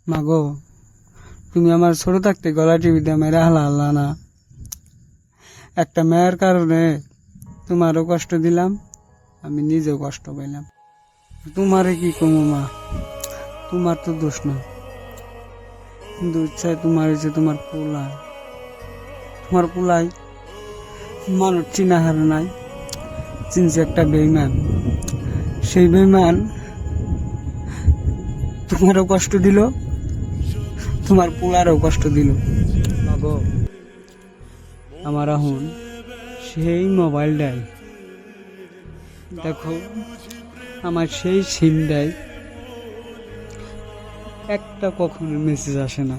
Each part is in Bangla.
মাগো, তুমি আমার ছোট থাকতে গলা টিভিতে মেরে হালা না। একটা মেয়ের কারণে তোমারও কষ্ট দিলাম, আমি নিজেও কষ্ট পাইলাম। তোমারে কি কমু মা, তোমার তো দোষ না। কিন্তু ইচ্ছায় তোমার হয়েছে তোমার পোলাই মানুষ চিনা হারে নাই, চিনছে একটা বেইমান। সেই বেইমান তোমারও কষ্ট দিল, তোমার পোলারও কষ্ট দিল। মাগো, আমার এখন সেই মোবাইলটাই দেখো, আমার সেই সিমটাই একটা কখনো মেসেজ আসে না,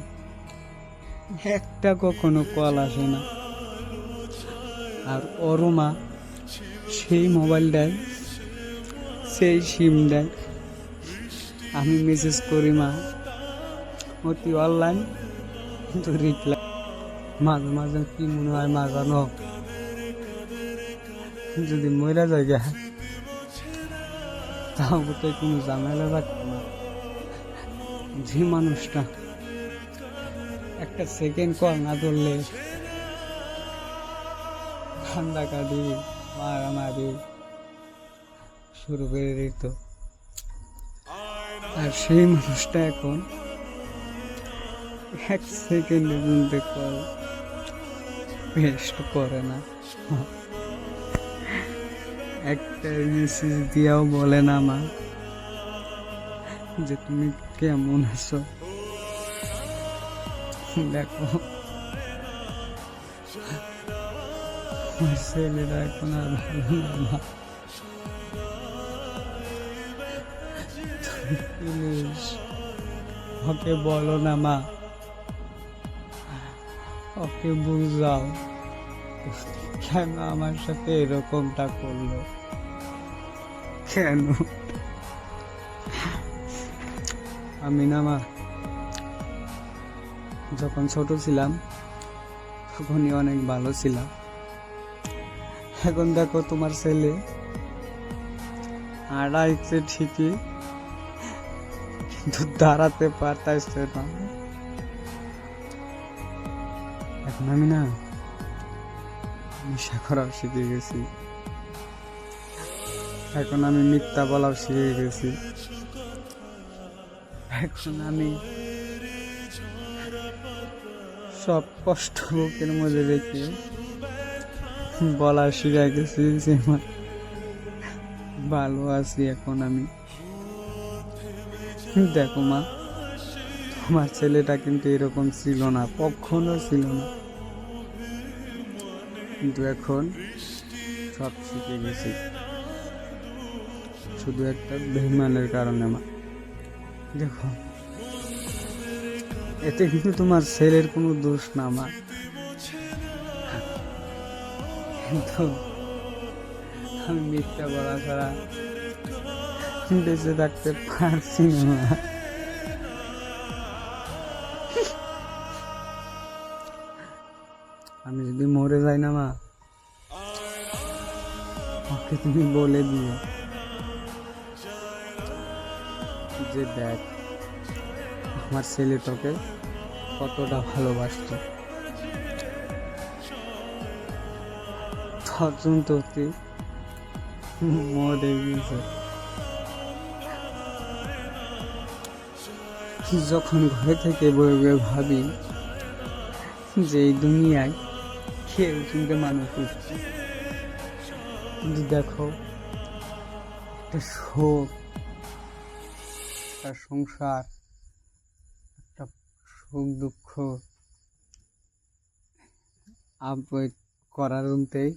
একটা কখনো কল আসে না। আর ওরও মা সেই মোবাইলটাই, সেই সিমটাই আমি মেসেজ করি মা, অতি অনলাইন, কিন্তু রিপ্লাই মাঝে মাঝে কি মনে হয় মা জানো, যদি মরে যায় তাও বোধহয় কোনো ঝামেলা রাখতো না। যে মানুষটা একটা সেকেন্ড কল না ধরলে ঠান্ডা কাটি মারামারি শুরু করে দিত, আর সেই মানুষটা এখন এক সেকেন্ডের মধ্যে কল পেস্ট করে না, একটা মেসেজ দিয়াও বলে না মা যে তুমি কেমন আছো। দেখো আমার ছেলেরা এখন আর ভালো না মা, প্লিজ ওকে বলো না মা, ওকে বুঝাও কেন আমার সাথে এরকমটা করলো, কেন। আমি না মা, যখন ছোট ছিলাম তখনই অনেক ভালো ছিলাম। এখন দেখো তোমার ছেলে আড়াইছে ঠিকই, কিন্তু দাঁড়াতে পারতাইছে না। এখন আমি না নেশা করাও শিখে গেছি, এখন আমি মিথ্যা বলাও শিখে গেছি, এখন আমি সব কষ্ট বুকের মধ্যে রেখে বলা শিখে গেছি যে ভালো আছি এখন আমি। দেখো মা, তোমার ছেলেটা কিন্তু এরকম ছিল না, কখনো ছিল না, কিন্তু এখন সব শিখে গেছি শুধু একটা বেইমানের কারণে মা। দেখো, এতে কিন্তু তোমার ছেলের কোনো দোষ না মা, কিন্তু আমি মিথ্যা বলা ছাড়া বেঁচে থাকতে পারছি না মা। আমি যদি মরে যাই না মা, ওকে তুমি বলে দিও যে দেখ আমার ছেলে তোকে কতটা ভালোবাসতো, তখন তো তুই মরে গেছে। যখন ঘরে থেকে বয়ে বয়ে ভাবি যে এই দুনিয়ায় খেয়ে চিনতে মানুষ উঠছে, কিন্তু দেখো একটা শোক, একটা সংসার, একটা সুখ দুঃখ আবেগ করার মধ্যেই